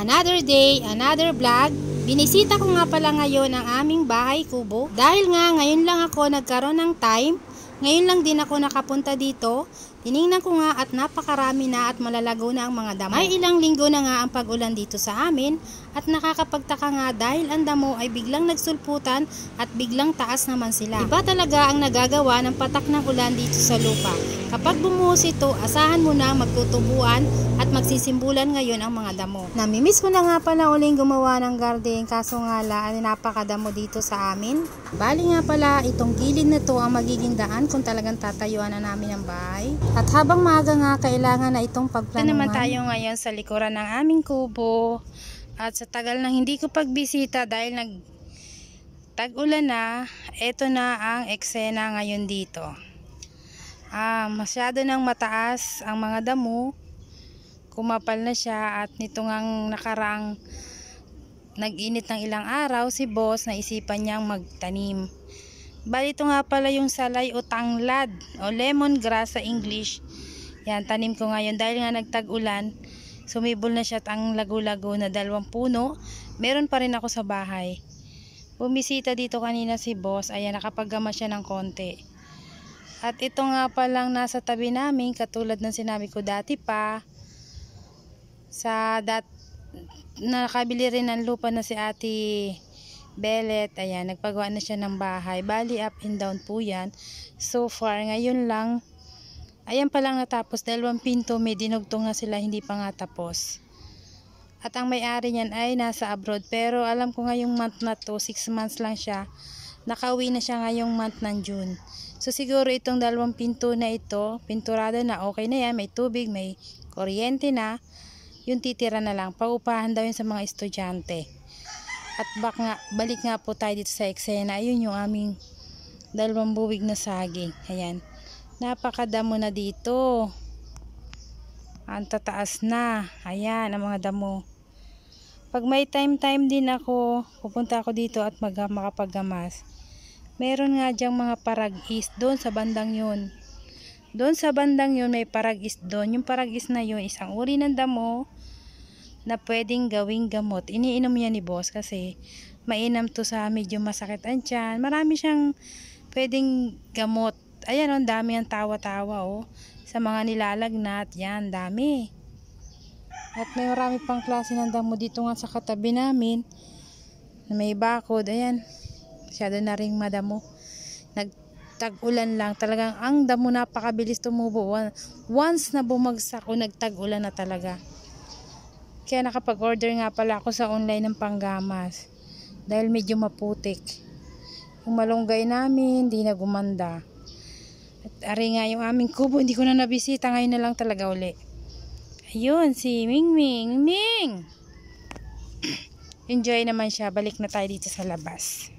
Another day, another vlog. Binisita ko nga pala ngayon ang aming bahay kubo. Dahil nga ngayon lang ako nagkaroon ng time. Ngayon lang din ako nakapunta dito. Tiningnan ko nga at napakarami na at malalago na ang mga damo. May ilang linggo na nga ang pag-ulan dito sa amin. At nakakapagtaka nga dahil ang damo ay biglang nagsulputan at biglang taas naman sila. Iba talaga ang nagagawa ng patak ng ulan dito sa lupa. Kapag bumuhos ito, asahan mo na magtutubuan at magsisimbulan ngayon ang mga damo. Namimiss ko na nga pala uling gumawa ng garden, kaso nga lang napakadamo dito sa amin. Bali nga pala itong gilid na to ang magiging daan kung talagang tatayuan na namin ang bahay. At habang maaga nga kailangan na itong pagplanuhan. Ito naman tayo ngayon sa likuran ng aming kubo. At sa tagal ng hindi ko pagbisita dahil tag-ulan na, ito na ang eksena ngayon dito. Masyado nang mataas ang mga damo. Kumapal na siya at nito ngang nakaraang nag-init ng ilang araw, si boss naisipan niyang magtanim. Bali ito nga pala yung salay o tanglad o lemongrass sa English. Yan, tanim ko ngayon dahil nga nagtag-ulan. Sumibol na siya at ang lago-lago na 2 puno. Meron pa rin ako sa bahay. Bumisita dito kanina si boss. Ayan, nakapaggama siya ng konti. At ito nga palang nasa tabi namin, katulad ng sinabi ko dati pa. Nakabili rin ng lupa na si Ate Belet. Ayan, nagpagawa na siya ng bahay. Bali up and down po yan. So far, ngayon lang. Ayan pa lang natapos. 2 pinto, may dinugtong na sila, hindi pa nga tapos. At ang may-ari niyan ay nasa abroad. Pero alam ko ngayong month na to, 6 months lang siya. Nakauwi na siya ngayong month ng June. So siguro itong 2 pinto na ito, pinturado na, okay na yan. May tubig, may kuryente na. Yung titira na lang. Paupahan daw yun sa mga estudyante. At balik nga po tayo dito sa eksena. Ayun yung aming 2 buwig na saging. Ayan. Napakadamo na dito. Ang tataas na. Ayan ang mga damo. Pag may time din ako, pupunta ako dito at makapaggamas. Meron nga dyang mga paragis doon sa bandang yun. Doon sa bandang yun may paragis doon. Yung paragis na yun, isang uri ng damo na pwedeng gawing gamot. Iniinom yan ni boss kasi mainam to sa medyo masakit ang tiyan. Marami siyang pwedeng gamot. Ayan, ang dami ang tawa-tawa sa mga nilalagnat. Yan, dami. At may marami pang klase ng damo dito nga sa katabi namin. May bakod. Ayan, masyado na ring madamo. Nagtag-ulan lang. Talagang ang damo napakabilis tumubo. Once na bumagsak o nagtag-ulan na talaga. Kaya nakapag-order nga pala ako sa online ng panggamas. Dahil medyo maputik. Yung malunggay namin, hindi na gumanda. At ari nga yung aming kubo, hindi ko na nabisita. Ngayon na lang talaga uli. Ayun, si Ming. Enjoy naman siya. Balik na tayo dito sa labas.